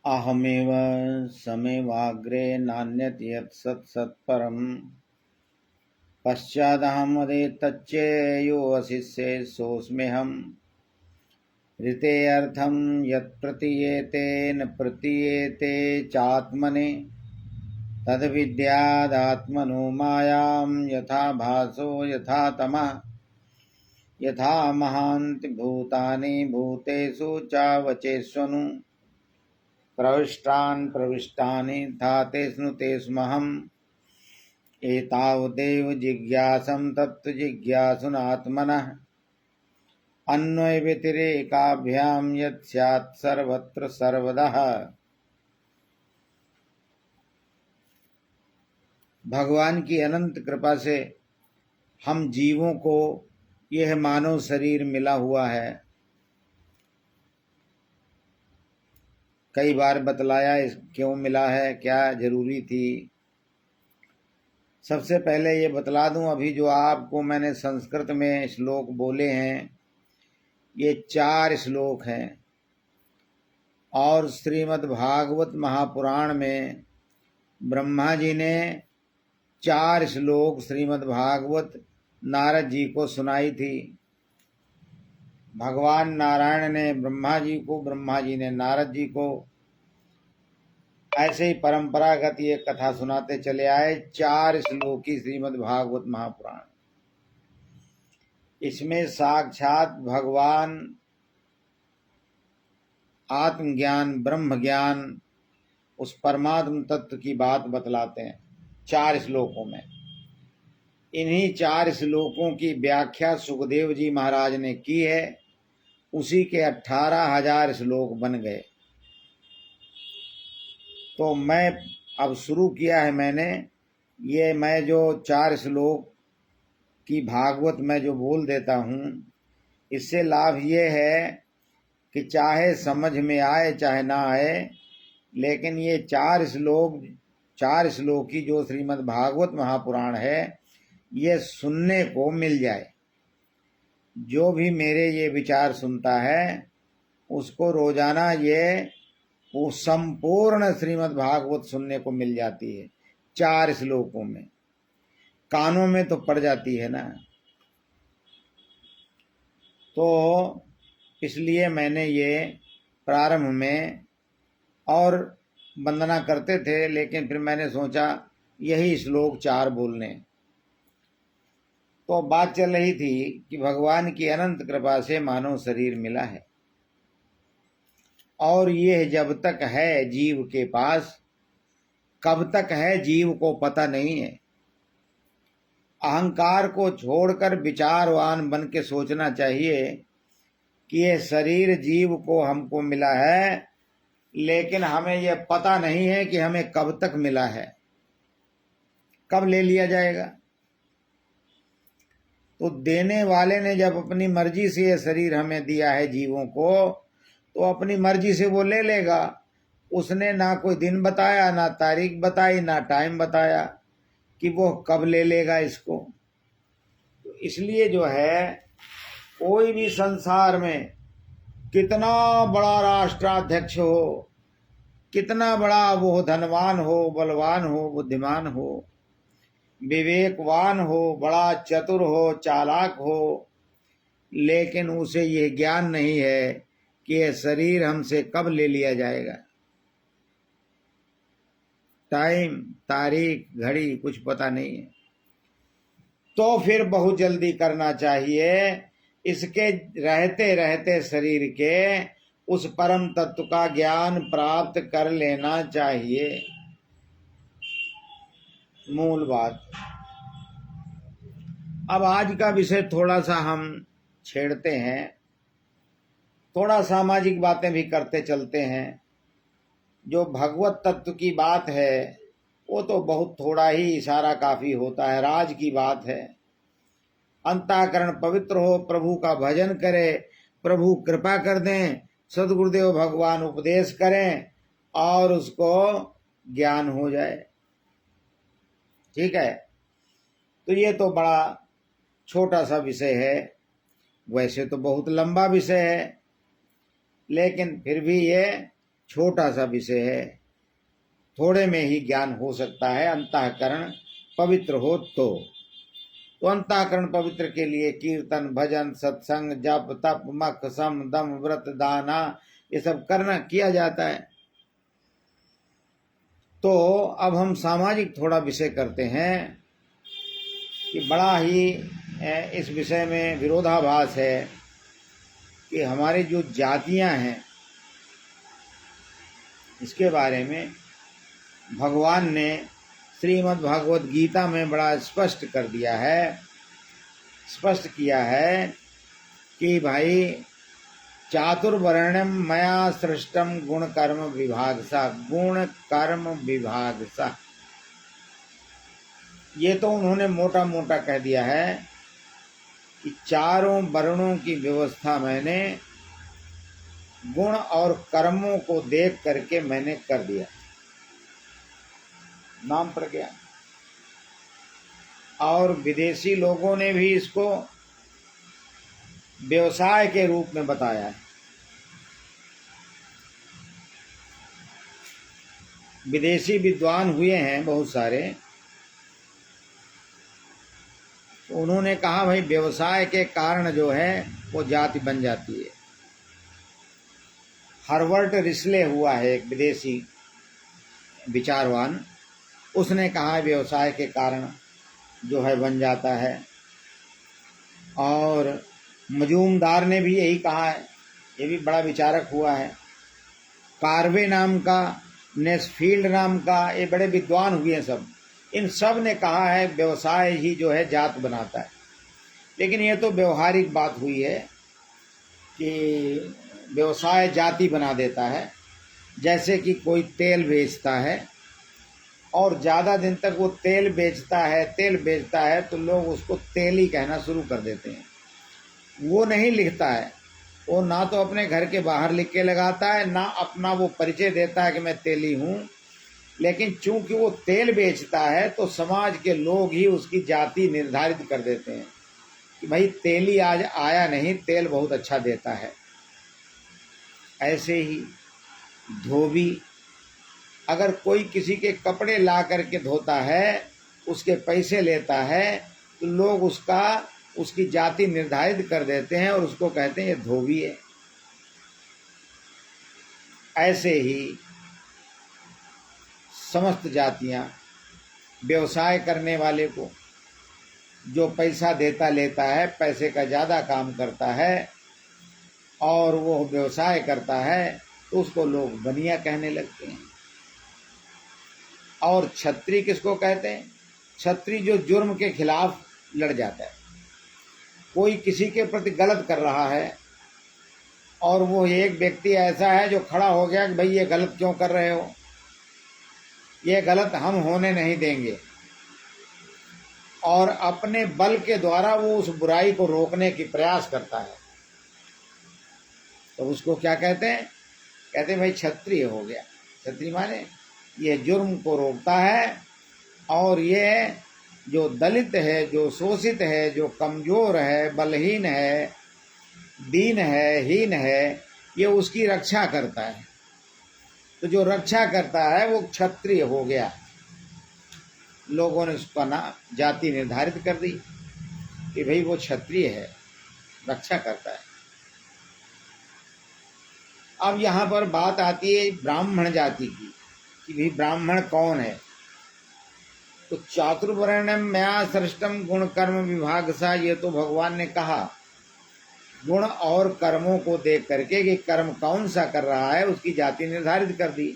अहमेव समेवाग्रे नान्यत् यत् सत् सत्परम् पश्चादहमदेतच्चेयो वशिष्ये सोऽस्म्यहम् ऋतेऽर्थं यत् प्रतीयेते न प्रतीयेते चात्मने तद्विद्यादात्मनो मायां यथा भासो यथा तमः यथा महान्ति भूतानि भूतेषु चावचेष्वनु प्रविष्टानि धातेषु तेष्वहम् एतावदेव जिज्ञासं तत्त्वजिज्ञासुनात्मनः अन्वयव्यतिरेकाभ्यां यत् स्यात् सर्वत्र सर्वदः। भगवान की अनंत कृपा से हम जीवों को यह मानव शरीर मिला हुआ है। कई बार बतलाया इस क्यों मिला है, क्या जरूरी थी। सबसे पहले ये बतला दूं, अभी जो आपको मैंने संस्कृत में श्लोक बोले हैं ये 4 श्लोक हैं और श्रीमद् भागवत महापुराण में ब्रह्मा जी ने 4 श्लोक श्रीमद् भागवत नारद जी को सुनाई थी। भगवान नारायण ने ब्रह्मा जी को, ब्रह्मा जी ने नारद जी को, ऐसे ही परंपरागत ये कथा सुनाते चले आए। 4 श्लोकी श्रीमद् भागवत महापुराण। इसमें साक्षात भगवान आत्मज्ञान, ब्रह्म ज्ञान, उस परमात्म तत्व की बात बतलाते हैं 4 श्लोकों में। इन्हीं 4 श्लोकों की व्याख्या सुखदेव जी महाराज ने की है। उसी के 18,000 श्लोक बन गए। तो मैं अब शुरू किया है मैंने ये, मैं जो 4 श्लोक की भागवत मैं जो बोल देता हूँ, इससे लाभ ये है कि चाहे समझ में आए चाहे ना आए, लेकिन ये 4 श्लोक की जो श्रीमद् भागवत महापुराण है ये सुनने को मिल जाए। जो भी मेरे ये विचार सुनता है उसको रोजाना ये वो संपूर्ण श्रीमद् भागवत सुनने को मिल जाती है 4 श्लोकों में। कानों में तो पड़ जाती है ना। तो इसलिए मैंने ये प्रारंभ में और वंदना करते थे, लेकिन फिर मैंने सोचा यही श्लोक 4 बोलने। तो बात चल रही थी कि भगवान की अनंत कृपा से मानव शरीर मिला है और यह जब तक है जीव के पास, कब तक है जीव को पता नहीं है। अहंकार को छोड़कर विचारवान बन के सोचना चाहिए कि यह शरीर जीव को हमको मिला है, लेकिन हमें यह पता नहीं है कि हमें कब तक मिला है, कब ले लिया जाएगा। तो देने वाले ने जब अपनी मर्जी से यह शरीर हमें दिया है जीवों को, तो अपनी मर्जी से वो ले लेगा। उसने ना कोई दिन बताया, ना तारीख बताई, ना टाइम बताया कि वो कब ले लेगा इसको। तो इसलिए जो है, कोई भी संसार में कितना बड़ा राष्ट्राध्यक्ष हो, कितना बड़ा वो धनवान हो, बलवान हो, बुद्धिमान हो, विवेकवान हो, बड़ा चतुर हो, चालाक हो, लेकिन उसे ये ज्ञान नहीं है कि यह शरीर हमसे कब ले लिया जाएगा। टाइम, तारीख, घड़ी कुछ पता नहीं है। तो फिर बहुत जल्दी करना चाहिए। इसके रहते रहते शरीर के उस परम तत्व का ज्ञान प्राप्त कर लेना चाहिए। मूल बात। अब आज का विषय थोड़ा सा हम छेड़ते हैं, थोड़ा सामाजिक बातें भी करते चलते हैं। जो भगवत तत्व की बात है वो तो बहुत थोड़ा ही इशारा काफी होता है। राज की बात है। अंतःकरण पवित्र हो, प्रभु का भजन करे, प्रभु कृपा कर दें, सदगुरुदेव भगवान उपदेश करें और उसको ज्ञान हो जाए। ठीक है। तो ये तो बड़ा छोटा सा विषय है। वैसे तो बहुत लंबा विषय है, लेकिन फिर भी ये छोटा सा विषय है, थोड़े में ही ज्ञान हो सकता है। अंतःकरण पवित्र हो तो अंतःकरण पवित्र के लिए कीर्तन, भजन, सत्संग, जप, तप, मख, सम, दम, व्रत, दाना ये सब करना किया जाता है। तो अब हम सामाजिक थोड़ा विषय करते हैं कि बड़ा ही इस विषय में विरोधाभास है कि हमारी जो जातियां हैं इसके बारे में भगवान ने श्रीमद् भागवत गीता में बड़ा स्पष्ट कर दिया है, स्पष्ट किया है कि भाई चातुर्वर्ण्यम मया सृष्टम गुण कर्म विभाग सा, गुण कर्म विभाग सा। ये तो उन्होंने मोटा मोटा कह दिया है कि चारों वर्णों की व्यवस्था मैंने गुण और कर्मों को देख करके मैंने कर दिया, नाम पड़ गया। और विदेशी लोगों ने भी इसको व्यवसाय के रूप में बताया है। विदेशी विद्वान हुए हैं बहुत सारे, तो उन्होंने कहा भाई व्यवसाय के कारण जो है वो जाति बन जाती है। हार्वर्ड रिस्ले हुआ है एक विदेशी विचारवान, उसने कहा व्यवसाय के कारण जो है बन जाता है। और मजूमदार ने भी यही कहा है, ये भी बड़ा विचारक हुआ है। कार्वे नाम का, नेस्फील्ड नाम का, ये बड़े विद्वान हुए हैं सब, इन सब ने कहा है व्यवसाय ही जो है जात बनाता है। लेकिन ये तो व्यवहारिक बात हुई है कि व्यवसाय जाति बना देता है। जैसे कि कोई तेल बेचता है और ज़्यादा दिन तक वो तेल बेचता है तो लोग उसको तेली कहना शुरू कर देते हैं। वो नहीं लिखता है, वो ना तो अपने घर के बाहर लिख के लगाता है, ना अपना वो परिचय देता है कि मैं तेली हूँ। लेकिन चूंकि वो तेल बेचता है तो समाज के लोग ही उसकी जाति निर्धारित कर देते हैं कि भाई तेली आज आया नहीं, तेल बहुत अच्छा देता है। ऐसे ही धोबी, अगर कोई किसी के कपड़े ला करके धोता है, उसके पैसे लेता है, तो लोग उसकी जाति निर्धारित कर देते हैं और उसको कहते हैं ये धोबी है। ऐसे ही समस्त जातियां व्यवसाय करने वाले को जो पैसा देता लेता है, पैसे का ज़्यादा काम करता है और वो व्यवसाय करता है, तो उसको लोग बनिया कहने लगते हैं। और छत्री किसको कहते हैं? छत्री जो जुर्म के खिलाफ लड़ जाता है। कोई किसी के प्रति गलत कर रहा है और वो एक व्यक्ति ऐसा है जो खड़ा हो गया कि भाई ये गलत क्यों कर रहे हो, ये गलत हम होने नहीं देंगे, और अपने बल के द्वारा वो उस बुराई को रोकने की प्रयास करता है, तो उसको क्या कहते हैं? कहते हैं भाई क्षत्रिय हो गया। क्षत्रिय माने ये जुर्म को रोकता है और ये जो दलित है, जो शोषित है, जो कमजोर है, बलहीन है, दीन है, हीन है, ये उसकी रक्षा करता है। तो जो रक्षा करता है वो क्षत्रिय हो गया। लोगों ने उसका नाम जाति निर्धारित कर दी कि भाई वो क्षत्रिय है, रक्षा करता है। अब यहाँ पर बात आती है ब्राह्मण जाति की कि भाई ब्राह्मण कौन है। तो चातुर्वर्ण्यम मया सृष्टम गुण कर्म विभाग सा, ये तो भगवान ने कहा गुण और कर्मों को देख करके कि कर्म कौन सा कर रहा है उसकी जाति निर्धारित कर दी।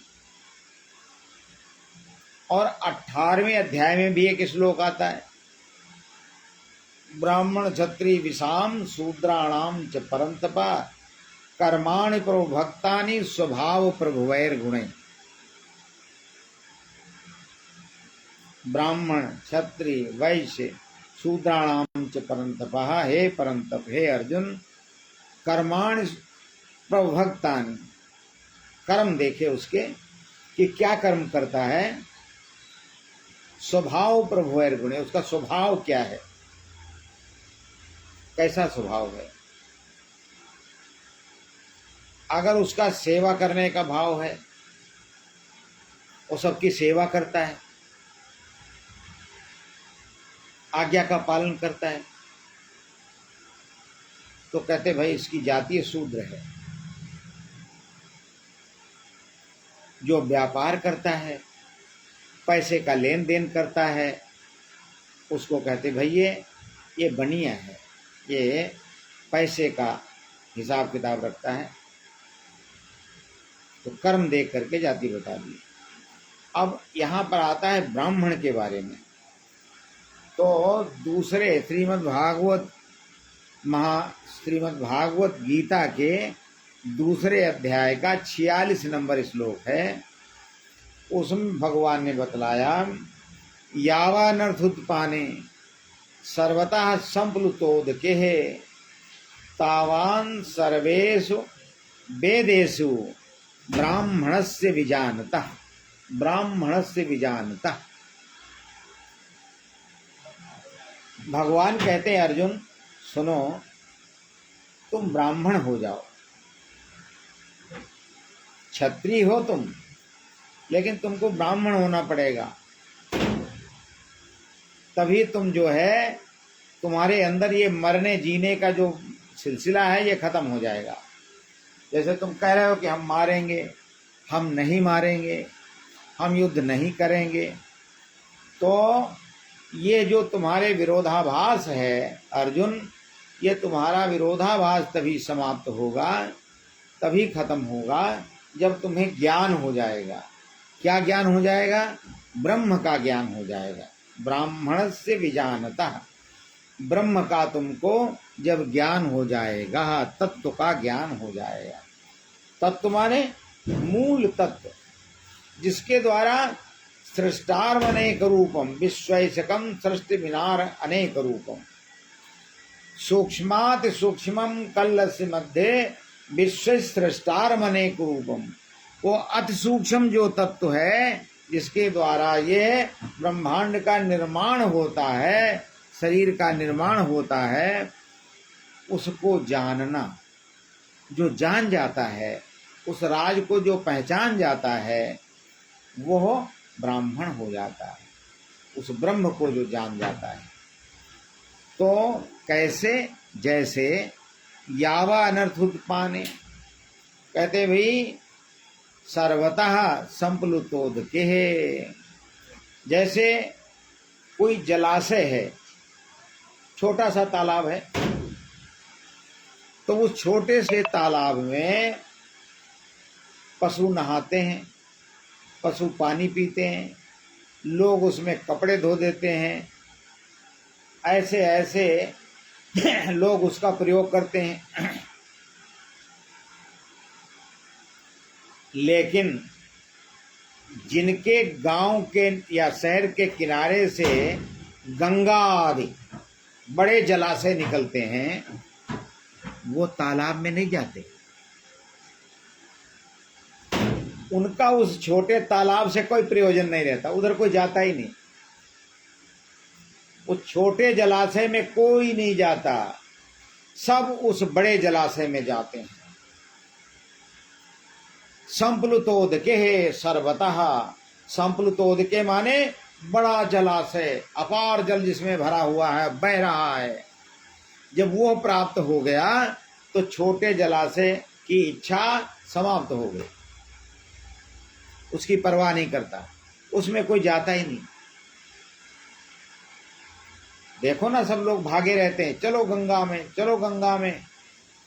और 18वें अध्याय में भी एक श्लोक आता है, ब्राह्मण क्षत्रिय विषाम शूद्राणाम च परंतपा कर्माणि प्रभुभक्तानि स्वभाव प्रभुवैर गुणे। ब्राह्मण क्षत्रिय वैश्य शूद्राणाम च परंतपा, हे परंतप, हे अर्जुन, कर्माणि प्रभुभक्तानि, कर्म देखे उसके कि क्या कर्म करता है, स्वभाव प्रभुवैर गुणे, उसका स्वभाव क्या है, कैसा स्वभाव है। अगर उसका सेवा करने का भाव है वो सबकी सेवा करता है, आज्ञा का पालन करता है, तो कहते भाई इसकी जातीय शूद्र है। जो व्यापार करता है, पैसे का लेन देन करता है, उसको कहते भाई ये बनिया है, ये पैसे का हिसाब किताब रखता है। तो कर्म देख करके जाति बता दी। अब यहाँ पर आता है ब्राह्मण के बारे में। तो दूसरे श्रीमद् भागवत गीता के दूसरे अध्याय का 46 नंबर श्लोक है। उसमें भगवान ने बतलाया, यावानर्थुत्पाने सर्वतः संप्लुतोदके तावान सर्वेषु वेदेषु ब्राह्मणस्य विजानतः। ब्राह्मणस्य विजानतः। भगवान कहते हैं अर्जुन सुनो, तुम ब्राह्मण हो जाओ, क्षत्रिय हो तुम, लेकिन तुमको ब्राह्मण होना पड़ेगा, तभी तुम जो है तुम्हारे अंदर ये मरने जीने का जो सिलसिला है ये खत्म हो जाएगा। जैसे तुम कह रहे हो कि हम मारेंगे, हम नहीं मारेंगे, हम युद्ध नहीं करेंगे, तो ये जो तुम्हारे विरोधाभास है अर्जुन, ये तुम्हारा विरोधाभास तभी समाप्त होगा, तभी खत्म होगा जब तुम्हें ज्ञान हो जाएगा। क्या ज्ञान हो जाएगा? ब्रह्म का ज्ञान हो जाएगा। ब्राह्मण से विजानतः, ब्रह्म का तुमको जब ज्ञान हो जाएगा, तत्व का ज्ञान हो जाएगा। तत्व माने मूल तत्व, जिसके द्वारा सृष्टारमनेक रूपम विश्वैशकम सृष्टि विनार अनेक रूपम सूक्ष्माति सूक्ष्मम कल्लस्य मध्य विश्व सृष्टारमनेक रूपम। वो अति सूक्ष्म जो तत्व है जिसके द्वारा ये ब्रह्मांड का निर्माण होता है, शरीर का निर्माण होता है, उसको जानना, जो जान जाता है, उस राज को जो पहचान जाता है, वो ब्राह्मण हो जाता है। उस ब्रह्म को जो जान जाता है। तो कैसे? जैसे यावा अनर्थ उत्पाने, कहते भाई सर्वतः संप्लुतोदके, जैसे कोई जलाशय है, छोटा सा तालाब है, तो उस छोटे से तालाब में पशु नहाते हैं, पशु पानी पीते हैं, लोग उसमें कपड़े धो देते हैं, ऐसे ऐसे लोग उसका प्रयोग करते हैं। लेकिन जिनके गांव के या शहर के किनारे से गंगा आदि बड़े जलाशय निकलते हैं, वो तालाब में नहीं जाते। उनका उस छोटे तालाब से कोई प्रयोजन नहीं रहता, उधर कोई जाता ही नहीं। उस छोटे जलाशय में कोई नहीं जाता, सब उस बड़े जलाशय में जाते हैं। संप्लुतोदके सर्वतः, संप्लुतोदके माने बड़ा जलाशय, अपार जल जिसमें भरा हुआ है, बह रहा है। जब वो प्राप्त हो गया तो छोटे जलाशय की इच्छा समाप्त हो गई, उसकी परवाह नहीं करता, उसमें कोई जाता ही नहीं। देखो ना, सब लोग भागे रहते हैं, चलो गंगा में, चलो गंगा में,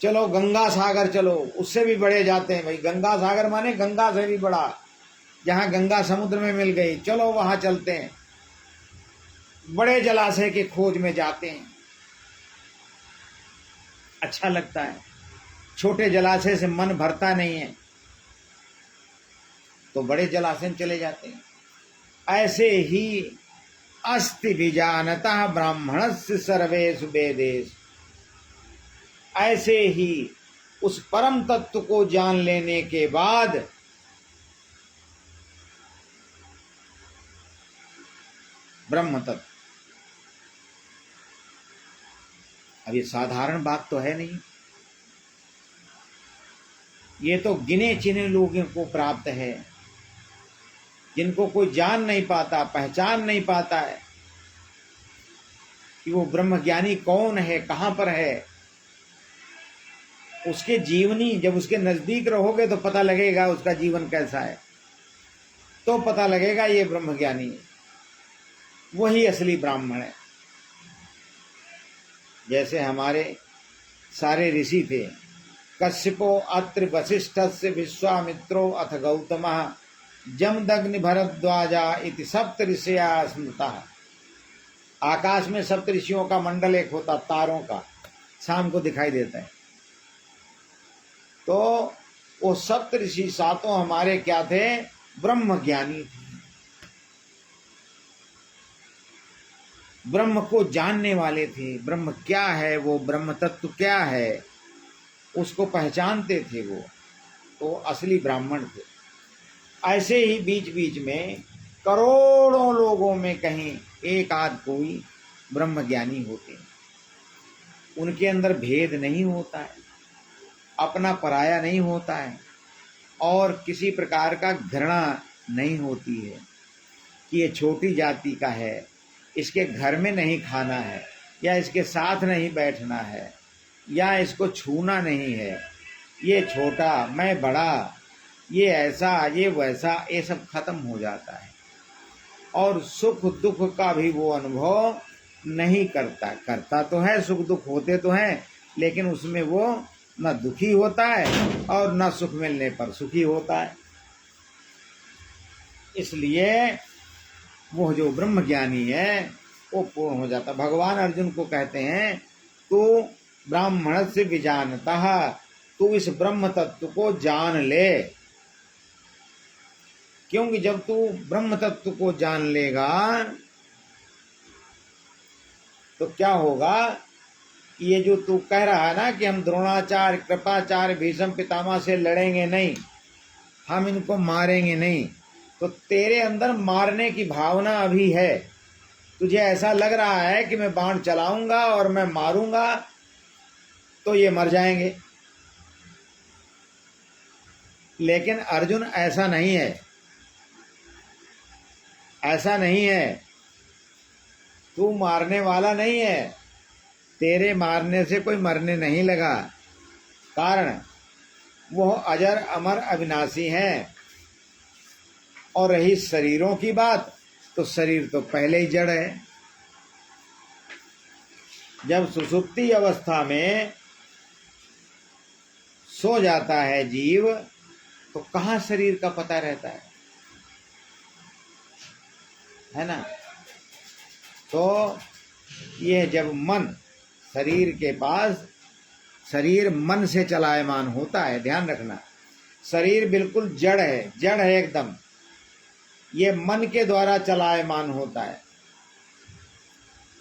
चलो गंगा सागर चलो, उससे भी बड़े जाते हैं भाई। गंगा सागर माने गंगा से भी बड़ा, जहाँ गंगा समुद्र में मिल गई, चलो वहाँ चलते हैं। बड़े जलाशय की खोज में जाते हैं, अच्छा लगता है। छोटे जलाशय से मन भरता नहीं है, तो बड़े जलाशय में चले जाते हैं। ऐसे ही अस्ति विजानतः ब्राह्मणस्य सर्वेषु वेदेषु, ऐसे ही उस परम तत्व को जान लेने के बाद ब्रह्म तत्व, अब ये साधारण बात तो है नहीं, ये तो गिने चुने लोगों को प्राप्त है। जिनको कोई जान नहीं पाता, पहचान नहीं पाता है कि वो ब्रह्मज्ञानी कौन है, कहाँ पर है। उसके जीवनी जब उसके नजदीक रहोगे तो पता लगेगा उसका जीवन कैसा है, तो पता लगेगा ये ब्रह्मज्ञानी है, वही असली ब्राह्मण है। जैसे हमारे सारे ऋषि थे, कश्यपो अत्रि वसिष्ठस्य विश्वामित्रो अथ गौतमः जमदग्नि भरद्वाजा इति सप्त ऋषया स्मृतः। आकाश में सप्त ऋषियों का मंडल एक होता, तारों का, शाम को दिखाई देता है। तो वो सप्त ऋषि सातों हमारे क्या थे? ब्रह्मज्ञानी थे, ब्रह्म को जानने वाले थे। ब्रह्म क्या है, वो ब्रह्म तत्व क्या है, उसको पहचानते थे वो, तो असली ब्राह्मण थे। ऐसे ही बीच बीच में करोड़ों लोगों में कहीं एक आध कोई ब्रह्मज्ञानी होते हैं। उनके अंदर भेद नहीं होता है, अपना पराया नहीं होता है, और किसी प्रकार का घृणा नहीं होती है कि ये छोटी जाति का है, इसके घर में नहीं खाना है, या इसके साथ नहीं बैठना है, या इसको छूना नहीं है, ये छोटा मैं बड़ा, ये ऐसा ये वैसा, ये सब खत्म हो जाता है। और सुख दुख का भी वो अनुभव नहीं करता। करता तो है, सुख दुख होते तो हैं, लेकिन उसमें वो न दुखी होता है और न सुख मिलने पर सुखी होता है। इसलिए वो जो ब्रह्मज्ञानी है वो पूर्ण हो जाता। भगवान अर्जुन को कहते हैं, तू ब्राह्मण से विजानता, तू इस ब्रह्म तत्व को जान ले। क्योंकि जब तू ब्रह्म तत्व को जान लेगा तो क्या होगा, ये जो तू कह रहा है ना कि हम द्रोणाचार्य, कृपाचार्य, भीष्म पितामह से लड़ेंगे नहीं, हम इनको मारेंगे नहीं, तो तेरे अंदर मारने की भावना अभी है। तुझे ऐसा लग रहा है कि मैं बाण चलाऊंगा और मैं मारूंगा तो ये मर जाएंगे, लेकिन अर्जुन ऐसा नहीं है, ऐसा नहीं है। तू मारने वाला नहीं है, तेरे मारने से कोई मरने नहीं लगा। कारण वो अजर अमर अविनाशी हैं। और रही शरीरों की बात, तो शरीर तो पहले ही जड़ है। जब सुषुप्ति अवस्था में सो जाता है जीव, तो कहाँ शरीर का पता रहता है ना। तो ये जब मन शरीर के पास, शरीर मन से चलायमान होता है, ध्यान रखना, शरीर बिल्कुल जड़ है, जड़ है एकदम, ये मन के द्वारा चलायमान होता है।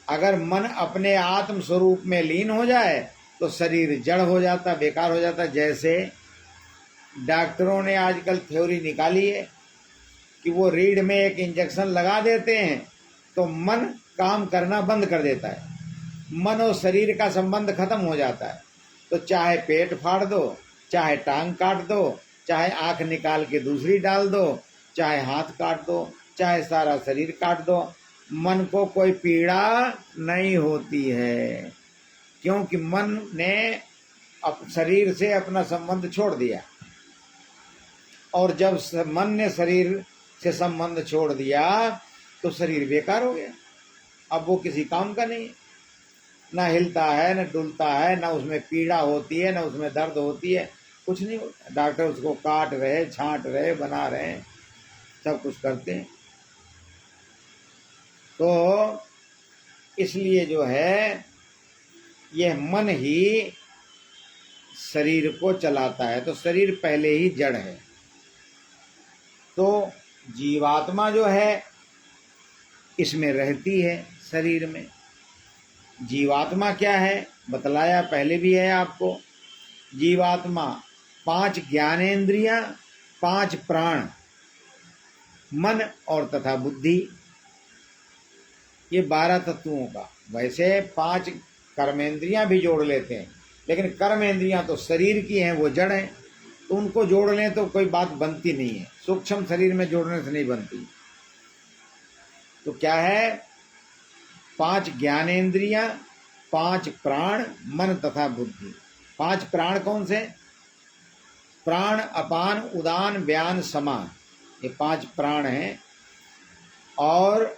अगर मन अपने आत्म स्वरूप में लीन हो जाए तो शरीर जड़ हो जाता, बेकार हो जाता। जैसे डॉक्टरों ने आजकल थ्योरी निकाली है कि वो रीढ़ में एक इंजेक्शन लगा देते हैं तो मन काम करना बंद कर देता है, मन और शरीर का संबंध खत्म हो जाता है। तो चाहे पेट फाड़ दो, चाहे टांग काट दो, चाहे आंख निकाल के दूसरी डाल दो, चाहे हाथ काट दो, चाहे सारा शरीर काट दो, मन को कोई पीड़ा नहीं होती है, क्योंकि मन ने शरीर से अपना संबंध छोड़ दिया। और जब मन ने शरीर से संबंध छोड़ दिया तो शरीर बेकार हो गया, अब वो किसी काम का नहीं है, ना हिलता है, ना डुलता है, ना उसमें पीड़ा होती है, ना उसमें दर्द होती है, कुछ नहीं होता। डॉक्टर उसको काट रहे, छांट रहे, बना रहे, सब कुछ करते हैं। तो इसलिए जो है यह मन ही शरीर को चलाता है, तो शरीर पहले ही जड़ है। तो जीवात्मा जो है इसमें रहती है, शरीर में। जीवात्मा क्या है बतलाया पहले भी है आपको। जीवात्मा 5 ज्ञानेंद्रियां, 5 प्राण, मन और तथा बुद्धि, ये 12 तत्वों का। वैसे 5 कर्मेंद्रियां भी जोड़ लेते हैं, लेकिन कर्मेंद्रियां तो शरीर की हैं, वो जड़ हैं। तो उनको जोड़ लें तो कोई बात बनती नहीं है, सूक्ष्म शरीर में जोड़ने से नहीं बनती। तो क्या है, 5 ज्ञानेंद्रियां, 5 प्राण, मन तथा बुद्धि। 5 प्राण कौन से? प्राण, अपान, उदान, व्यान, समान, ये 5 प्राण हैं। और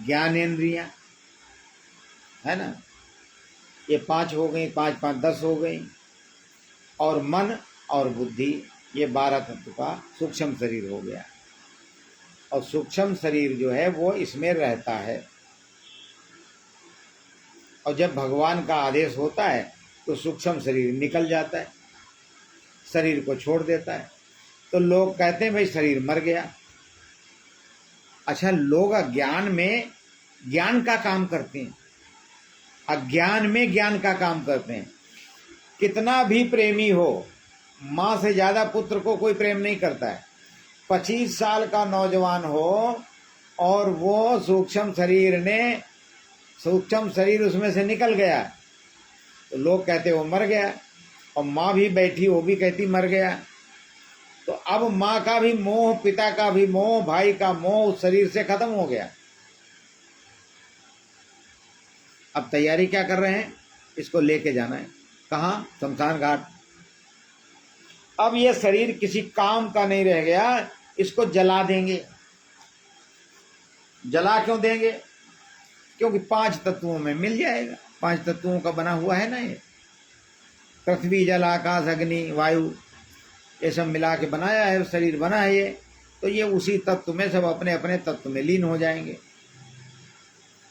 ज्ञानेंद्रियां है ना, ये 5 हो गई, 5 5 10 हो गई। और मन और बुद्धि, ये 12 तत्व का सूक्ष्म शरीर हो गया। और सूक्ष्म शरीर जो है वो इसमें रहता है। और जब भगवान का आदेश होता है तो सूक्ष्म शरीर निकल जाता है, शरीर को छोड़ देता है। तो लोग कहते हैं भाई शरीर मर गया। अच्छा, लोग अज्ञान में ज्ञान का काम करते हैं, अज्ञान में ज्ञान का काम करते हैं। कितना भी प्रेमी हो, माँ से ज्यादा पुत्र को कोई प्रेम नहीं करता है। 25 साल का नौजवान हो और वो सूक्ष्म शरीर उसमें से निकल गया, तो लोग कहते वो मर गया। और माँ भी बैठी, वो भी कहती मर गया। तो अब माँ का भी मोह, पिता का भी मोह, भाई का मोह उस शरीर से खत्म हो गया। अब तैयारी क्या कर रहे हैं, इसको लेके जाना है कहाँ? शमशान घाट। अब ये शरीर किसी काम का नहीं रह गया, इसको जला देंगे। जला क्यों देंगे? क्योंकि 5 तत्वों में मिल जाएगा। 5 तत्वों का बना हुआ है ना ये, पृथ्वी, जल, आकाश, अग्नि, वायु, ये सब मिला के बनाया है, शरीर बना है ये। तो ये उसी तत्व में सब अपने अपने तत्व में लीन हो जाएंगे।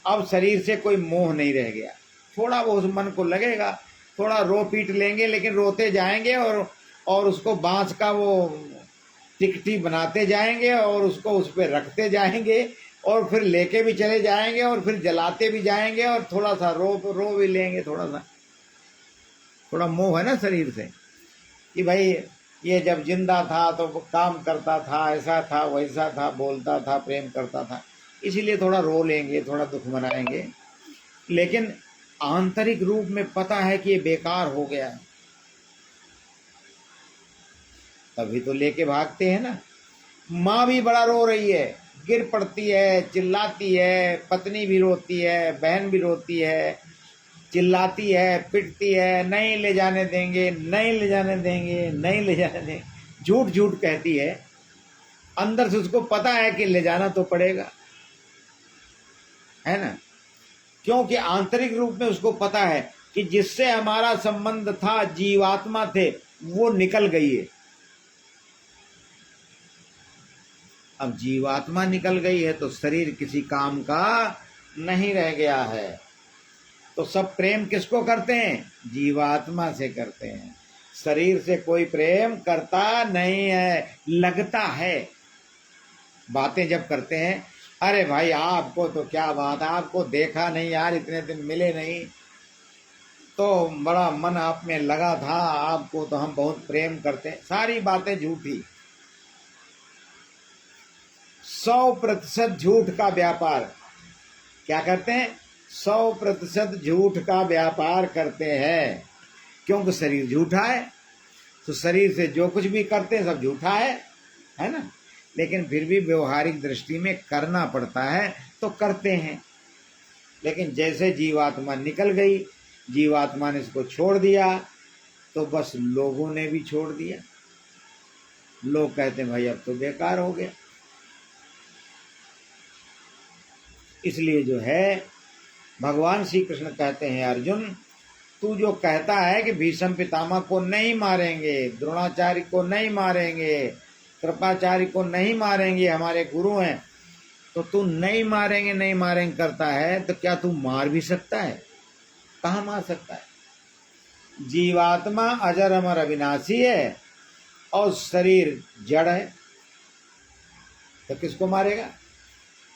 अब शरीर से कोई मोह नहीं रह गया। थोड़ा वो उस मन को लगेगा, थोड़ा रो पीट लेंगे, लेकिन रोते जाएंगे और उसको बांस का वो टिकटी बनाते जाएंगे और उसको उस पर रखते जाएंगे और फिर लेके भी चले जाएंगे और फिर जलाते भी जाएंगे और थोड़ा सा रो भी लेंगे। थोड़ा मोह है ना शरीर से कि भाई ये जब जिंदा था तो काम करता था, ऐसा था, वैसा था, बोलता था, प्रेम करता था, इसीलिए थोड़ा रो लेंगे, थोड़ा दुख मनाएंगे। लेकिन आंतरिक रूप में पता है कि ये बेकार हो गया, तभी तो लेके भागते हैं ना। माँ भी बड़ा रो रही है, गिर पड़ती है, चिल्लाती है, पत्नी भी रोती है, बहन भी रोती है, चिल्लाती है, पिटती है, नहीं ले जाने देंगे, नहीं ले जाने देंगे, नहीं ले जाने देंगे, झूठ झूठ कहती है। अंदर से उसको पता है कि ले जाना तो पड़ेगा, है ना। क्योंकि आंतरिक रूप में उसको पता है कि जिससे हमारा संबंध था, जीवात्मा थे, वो निकल गई है। अब जीवात्मा निकल गई है तो शरीर किसी काम का नहीं रह गया है। तो सब प्रेम किसको करते हैं? जीवात्मा से करते हैं। शरीर से कोई प्रेम करता नहीं है। लगता है, बातें जब करते हैं, अरे भाई आपको तो क्या बात है, आपको देखा नहीं यार, इतने दिन मिले नहीं, तो बड़ा मन आप में लगा था, आपको तो हम बहुत प्रेम करते हैं। सारी बातें झूठी, 100% झूठ का व्यापार। क्या करते हैं? 100% झूठ का व्यापार करते हैं। क्योंकि शरीर झूठा है, तो शरीर से जो कुछ भी करते हैं सब झूठा है ना। लेकिन फिर भी व्यवहारिक दृष्टि में करना पड़ता है तो करते हैं। लेकिन जैसे जीवात्मा निकल गई, जीवात्मा ने इसको छोड़ दिया, तो बस लोगों ने भी छोड़ दिया। लोग कहते हैं भाई अब तो बेकार हो गया। इसलिए जो है भगवान श्री कृष्ण कहते हैं, अर्जुन तू जो कहता है कि भीष्म पितामह को नहीं मारेंगे, द्रोणाचार्य को नहीं मारेंगे, कृपाचार्य को नहीं मारेंगे, हमारे गुरु हैं, तो तू नहीं मारेंगे करता है, तो क्या तू मार भी सकता है? कहाँ मार सकता है? जीवात्मा अजर अमर अविनाशी है और शरीर जड़ है, तो किसको मारेगा?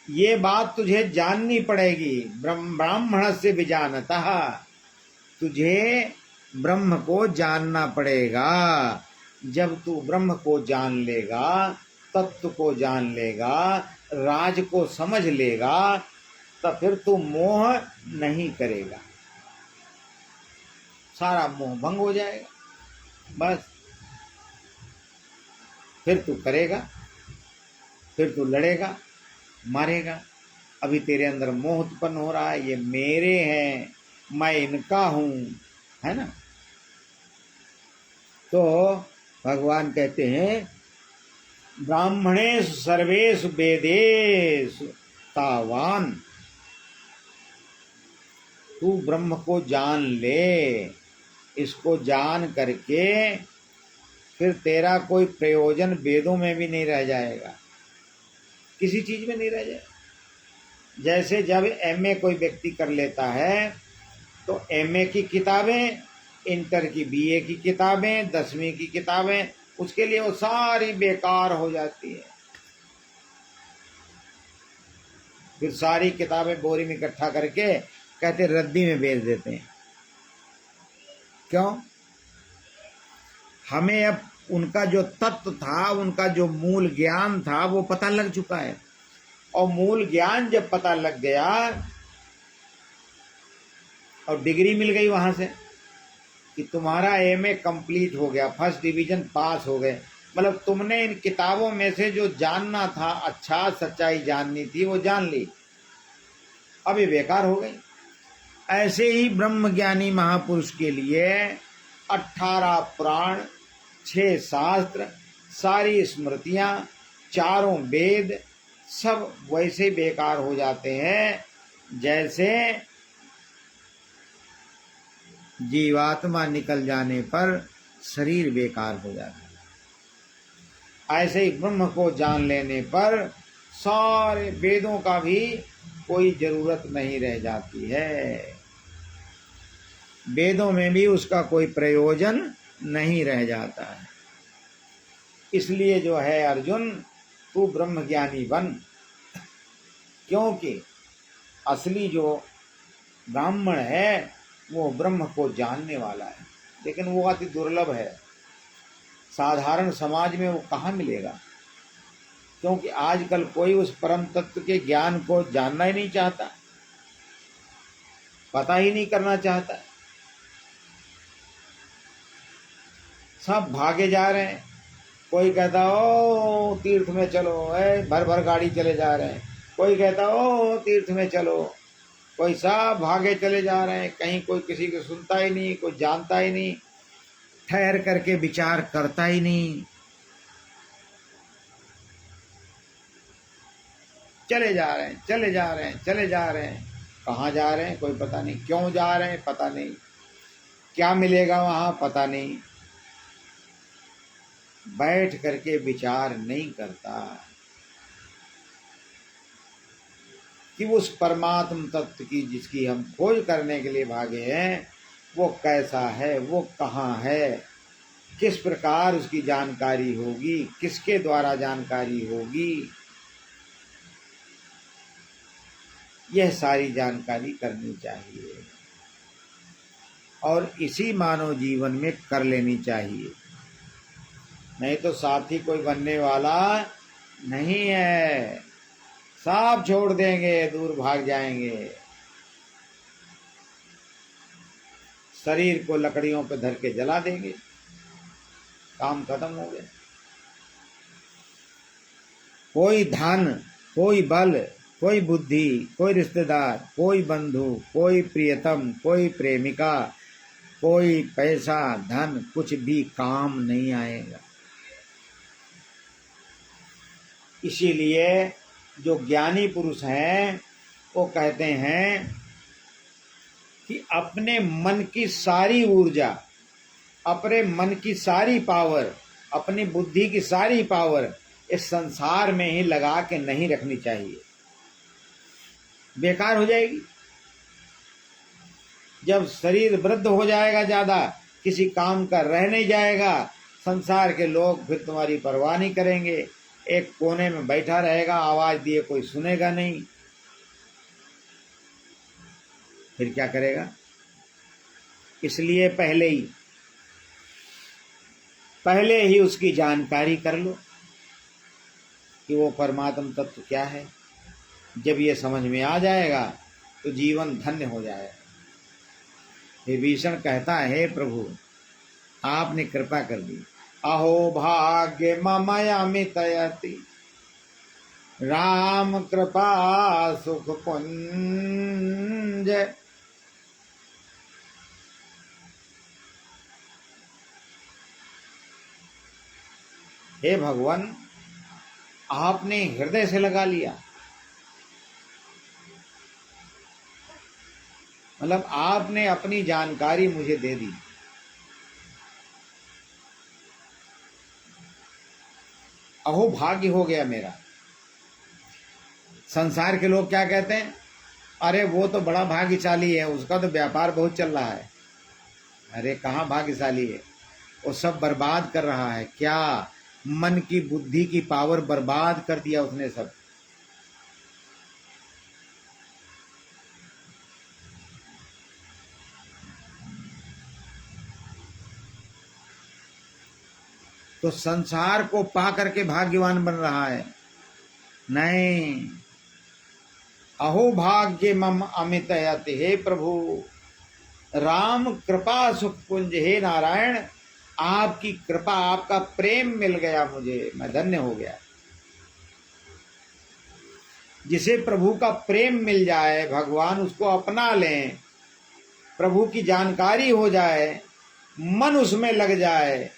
ये बात तुझे जाननी पड़ेगी। ब्राह्मण से भी जानता, तुझे ब्रह्म को जानना पड़ेगा। जब तू ब्रह्म को जान लेगा, तत्व को जान लेगा, राज को समझ लेगा, तो फिर तू मोह नहीं करेगा। सारा मोह भंग हो जाएगा। बस फिर तू करेगा, फिर तू लड़ेगा, मारेगा। अभी तेरे अंदर मोह उत्पन्न हो रहा है, ये मेरे हैं, मैं इनका हूं, है ना। तो भगवान कहते हैं ब्राह्मणेषु सर्वेषु वेदेषु तावान, तू ब्रह्म को जान ले। इसको जान करके फिर तेरा कोई प्रयोजन वेदों में भी नहीं रह जाएगा, किसी चीज में नहीं रह जाएगा। जैसे जब एमए कोई व्यक्ति कर लेता है तो एमए की किताबें, इंटर की बीए की किताबें, 10वीं की किताबें, उसके लिए वो सारी बेकार हो जाती है। फिर सारी किताबें बोरी में इकट्ठा करके कहते रद्दी में बेच देते हैं। क्यों? हमें अब उनका जो तत्व था, उनका जो मूल ज्ञान था, वो पता लग चुका है। और मूल ज्ञान जब पता लग गया और डिग्री मिल गई वहां से कि तुम्हारा एमए कंप्लीट हो गया, फर्स्ट डिवीजन पास हो गए, मतलब तुमने इन किताबों में से जो जानना था, अच्छा सच्चाई जाननी थी, वो जान ली, अब ये बेकार हो गई। ऐसे ही ब्रह्मज्ञानी महापुरुष के लिए 18 पुराण, 6 शास्त्र, सारी स्मृतियां, चारों वेद सब वैसे बेकार हो जाते हैं जैसे जीवात्मा निकल जाने पर शरीर बेकार हो जाता है। ऐसे ही ब्रह्म को जान लेने पर सारे वेदों का भी कोई जरूरत नहीं रह जाती है, वेदों में भी उसका कोई प्रयोजन नहीं रह जाता है। इसलिए जो है अर्जुन, तू ब्रह्मज्ञानी बन, क्योंकि असली जो ब्राह्मण है वो ब्रह्म को जानने वाला है, लेकिन वो अति दुर्लभ है। साधारण समाज में वो कहाँ मिलेगा, क्योंकि आजकल कोई उस परम तत्व के ज्ञान को जानना ही नहीं चाहता, पता ही नहीं करना चाहता। सब भागे जा रहे हैं। कोई कहता ओ तीर्थ में चलो, भर भर गाड़ी चले जा रहे हैं। कोई कहता ओ तीर्थ में चलो। कोई सब भागे चले जा रहे हैं, कहीं कोई किसी को सुनता ही नहीं, कोई जानता ही नहीं, ठहर करके विचार करता ही नहीं, चले जा रहे हैं, चले जा रहे हैं, चले जा रहे हैं। कहाँ जा रहे हैं कोई पता नहीं, क्यों जा रहे हैं पता नहीं, क्या मिलेगा वहां पता नहीं, बैठ करके विचार नहीं करता कि उस परमात्म तत्व की जिसकी हम खोज करने के लिए भागे हैं वो कैसा है, वो कहाँ है, किस प्रकार उसकी जानकारी होगी, किसके द्वारा जानकारी होगी, यह सारी जानकारी करनी चाहिए और इसी मानव जीवन में कर लेनी चाहिए। नहीं तो साथी कोई बनने वाला नहीं है, सब छोड़ देंगे, दूर भाग जाएंगे, शरीर को लकड़ियों पर धर के जला देंगे, काम खत्म हो गया। कोई धन, कोई बल, कोई बुद्धि, कोई रिश्तेदार, कोई बंधु, कोई प्रियतम, कोई प्रेमिका, कोई पैसा धन कुछ भी काम नहीं आएगा। इसीलिए जो ज्ञानी पुरुष हैं वो कहते हैं कि अपने मन की सारी ऊर्जा, अपने मन की सारी पावर, अपनी बुद्धि की सारी पावर इस संसार में ही लगा के नहीं रखनी चाहिए, बेकार हो जाएगी। जब शरीर वृद्ध हो जाएगा, ज्यादा किसी काम का रह नहीं जाएगा, संसार के लोग फिर तुम्हारी परवाह नहीं करेंगे, एक कोने में बैठा रहेगा, आवाज दिए कोई सुनेगा नहीं, फिर क्या करेगा। इसलिए पहले ही उसकी जानकारी कर लो कि वो परमात्म तत्व क्या है। जब ये समझ में आ जाएगा तो जीवन धन्य हो जाएगा। विभीषण कहता है, हे प्रभु आपने कृपा कर दी। अहो भाग्य मम अमितयति राम कृपा सुख पुंज। हे भगवान आपने हृदय से लगा लिया, मतलब आपने अपनी जानकारी मुझे दे दी। अहो भाग्य हो गया मेरा। संसार के लोग क्या कहते हैं, अरे वो तो बड़ा भाग्यशाली है, उसका तो व्यापार बहुत चल रहा है। अरे कहाँ भाग्यशाली है, वो सब बर्बाद कर रहा है। क्या मन की बुद्धि की पावर बर्बाद कर दिया उसने सब। तो संसार को पा करके भाग्यवान बन रहा है, नहीं। अहो भाग्य मम अमितयत, हे प्रभु राम कृपा सुख पुंज, हे नारायण आपकी कृपा, आपका प्रेम मिल गया मुझे, मैं धन्य हो गया। जिसे प्रभु का प्रेम मिल जाए, भगवान उसको अपना लें, प्रभु की जानकारी हो जाए, मन उसमें लग जाए,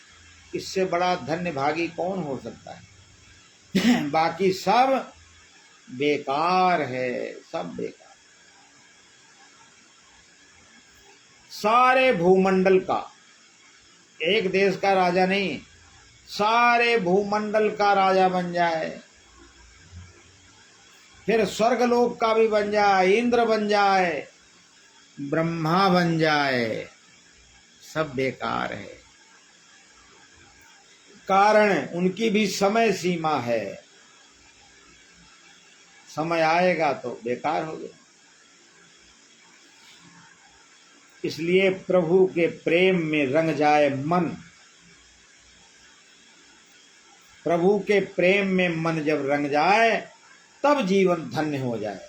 इससे बड़ा धन्य भागी कौन हो सकता है। बाकी सब बेकार है, सब बेकार। सारे भूमंडल का, एक देश का राजा नहीं, सारे भूमंडल का राजा बन जाए, फिर स्वर्गलोक का भी बन जाए, इंद्र बन जाए, ब्रह्मा बन जाए, सब बेकार है। कारण उनकी भी समय सीमा है, समय आएगा तो बेकार हो गया। इसलिए प्रभु के प्रेम में रंग जाए मन, प्रभु के प्रेम में मन जब रंग जाए तब जीवन धन्य हो जाए।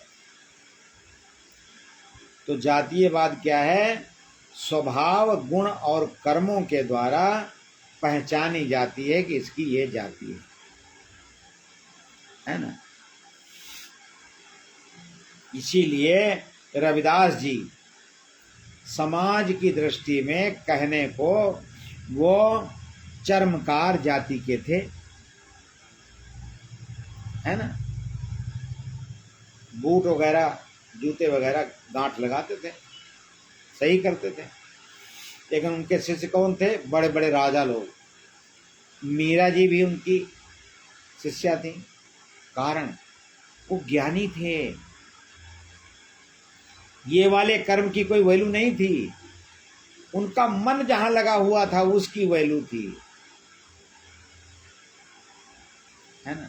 तो जातीयवाद क्या है, स्वभाव गुण और कर्मों के द्वारा पहचानी जाती है कि इसकी ये जाति है ना। इसीलिए रविदास जी समाज की दृष्टि में कहने को वो चर्मकार जाति के थे, है ना। बूट वगैरह जूते वगैरह गांठ लगाते थे, सही करते थे। लेकिन उनके शिष्य कौन थे, बड़े बड़े राजा लोग। मीरा जी भी उनकी शिष्या थी, कारण वो ज्ञानी थे। ये वाले कर्म की कोई वैल्यू नहीं थी, उनका मन जहां लगा हुआ था उसकी वैल्यू थी, है ना।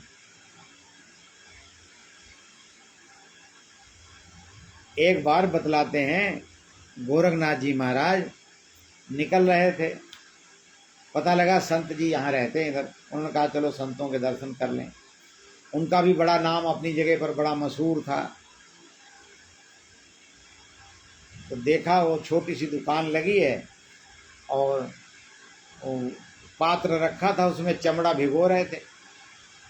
एक बार बतलाते हैं, गोरखनाथ जी महाराज निकल रहे थे, पता लगा संत जी यहाँ रहते हैं इधर। उन्होंने कहा चलो संतों के दर्शन कर लें। उनका भी बड़ा नाम अपनी जगह पर बड़ा मशहूर था। तो देखा वो छोटी सी दुकान लगी है और वो पात्र रखा था, उसमें चमड़ा भिगो रहे थे।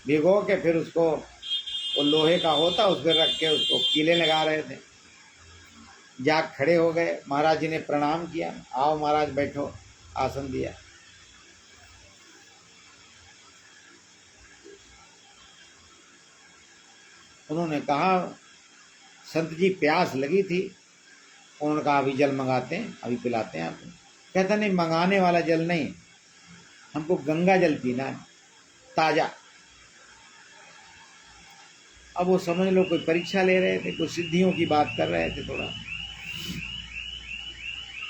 भिगो के फिर उसको, वो लोहे का होता, उस पर रख के उसको कीले लगा रहे थे। जाग खड़े हो गए, महाराज जी ने प्रणाम किया, आओ महाराज बैठो, आसन दिया। उन्होंने कहा संत जी प्यास लगी थी। उन्होंने कहा अभी जल मंगाते हैं, अभी पिलाते हैं आपको। कहता नहीं, मंगाने वाला जल नहीं, हमको गंगा जल पीना है, ताजा। अब वो समझ लो कोई परीक्षा ले रहे थे, कुछ सिद्धियों की बात कर रहे थे थोड़ा।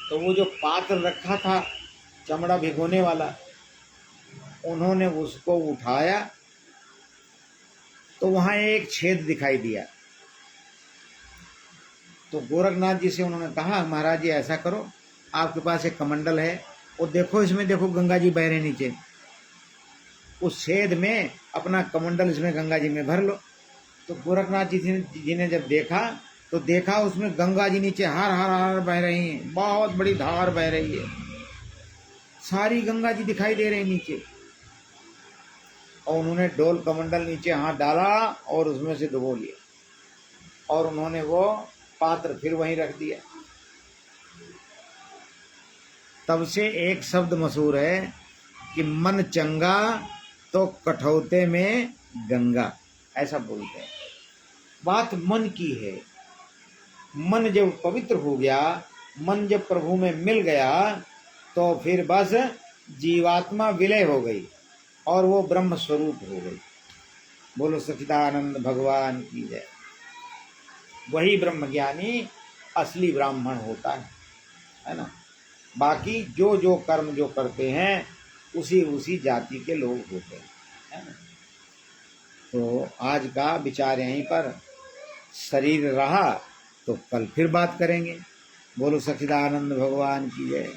तो वो जो पात्र रखा था चमड़ा भिगोने वाला, उन्होंने उसको उठाया तो वहां एक छेद दिखाई दिया। तो गोरखनाथ जी से उन्होंने कहा महाराज जी ऐसा करो, आपके पास एक कमंडल है, वो देखो इसमें देखो गंगा जी बह रहे नीचे, उस छेद में अपना कमंडल इसमें गंगा जी में भर लो। तो गोरखनाथ जी ने जब देखा तो देखा उसमें गंगा जी नीचे हर हर हर बह रही हैं, बहुत बड़ी धार बह रही है, सारी गंगा जी दिखाई दे रही नीचे। और उन्होंने डोल कमंडल नीचे हाथ डाला और उसमें से डुबो लिया और उन्होंने वो पात्र फिर वहीं रख दिया। तब से एक शब्द मशहूर है कि मन चंगा तो कठौते में गंगा, ऐसा बोलते हैं। बात मन की है। मन जब पवित्र हो गया, मन जब प्रभु में मिल गया, तो फिर बस जीवात्मा विलय हो गई और वो ब्रह्म स्वरूप हो गई। बोलो सच्चिदानंद भगवान की जय। वही ब्रह्म ज्ञानी असली ब्राह्मण होता है ना। बाकी जो जो कर्म जो करते हैं उसी उसी जाति के लोग होते हैं, है ना। तो आज का विचार यहीं पर, शरीर रहा तो कल फिर बात करेंगे। बोलो सच्चिदानंद भगवान की जय।